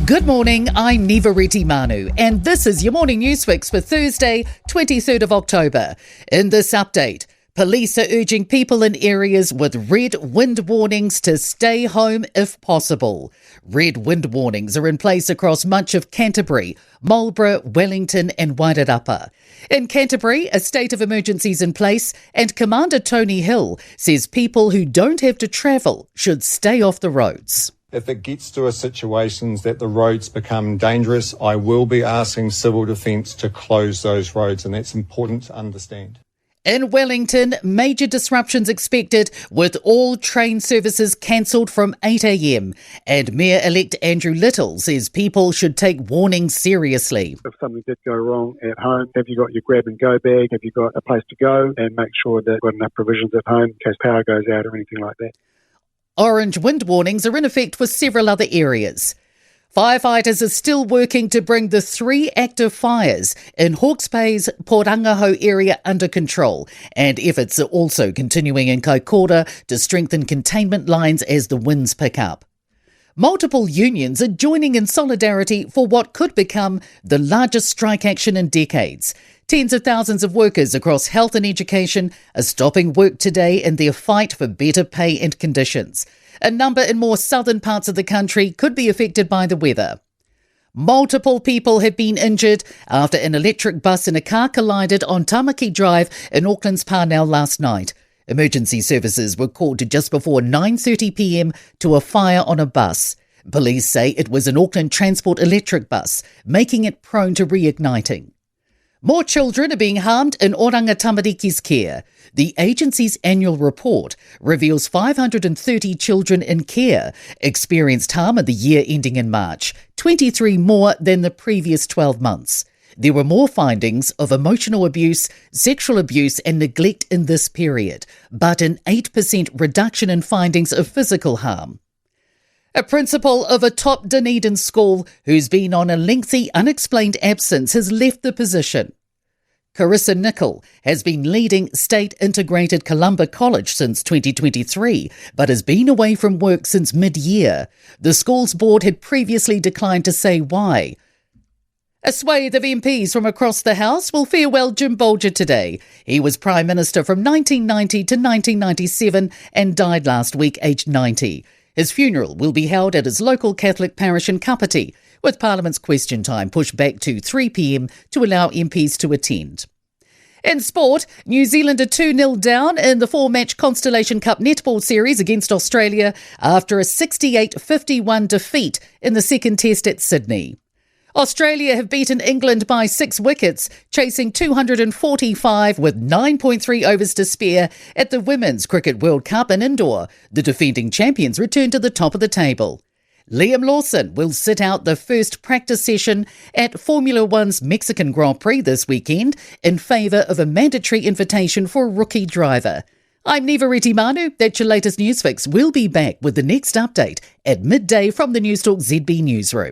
Good morning, I'm Nivareti Manu, and this is your morning news fix for Thursday, 23rd of October. In this update, police are urging people in areas with red wind warnings to stay home if possible. Red wind warnings are in place across much of Canterbury, Marlborough, Wellington and Wairarapa. In Canterbury, a state of emergency is in place, and Commander Tony Hill says people who don't have to travel should stay off the roads. If it gets to a situation that the roads become dangerous, I will be asking Civil Defence to close those roads, and that's important to understand. In Wellington, major disruptions expected with all train services cancelled from 8 a.m. And Mayor-elect Andrew Little says people should take warnings seriously. If something did go wrong at home, have you got your grab-and-go bag? Have you got a place to go? And make sure that you've got enough provisions at home in case power goes out or anything like that. Orange wind warnings are in effect for several other areas. Firefighters are still working to bring the 3 active fires in Hawke's Bay's Porangaho area under control, and efforts are also continuing in Kaikoura to strengthen containment lines as the winds pick up. Multiple unions are joining in solidarity for what could become the largest strike action in decades. Tens of thousands of workers across health and education are stopping work today in their fight for better pay and conditions. A number in more southern parts of the country could be affected by the weather. Multiple people have been injured after an electric bus and a car collided on Tamaki Drive in Auckland's Parnell last night. Emergency services were called to just before 9:30 p.m. to a fire on a bus. Police say it was an Auckland Transport electric bus, making it prone to reigniting. More children are being harmed in Oranga Tamariki's care. The agency's annual report reveals 530 children in care experienced harm in the year ending in March, 23 more than the previous 12 months. There were more findings of emotional abuse, sexual abuse and neglect in this period, but an 8% reduction in findings of physical harm. A principal of a top Dunedin school who's been on a lengthy unexplained absence has left the position. Carissa Nicol has been leading State Integrated Columba College since 2023, but has been away from work since mid-year. The school's board had previously declined to say why. A swathe of MPs from across the House will farewell Jim Bolger today. He was Prime Minister from 1990 to 1997 and died last week aged 90. His funeral will be held at his local Catholic parish in Kapiti, with Parliament's question time pushed back to 3 p.m. to allow MPs to attend. In sport, New Zealand are 2-0 down in the 4-match Constellation Cup netball series against Australia after a 68-51 defeat in the second test at Sydney. Australia have beaten England by 6 wickets, chasing 245 with 9.3 overs to spare at the Women's Cricket World Cup in Indoor. The defending champions return to the top of the table. Liam Lawson will sit out the first practice session at Formula One's Mexican Grand Prix this weekend in favour of a mandatory invitation for a rookie driver. I'm Nivareti Manu. That's your latest news fix. We'll be back with the next update at midday from the Newstalk ZB newsroom.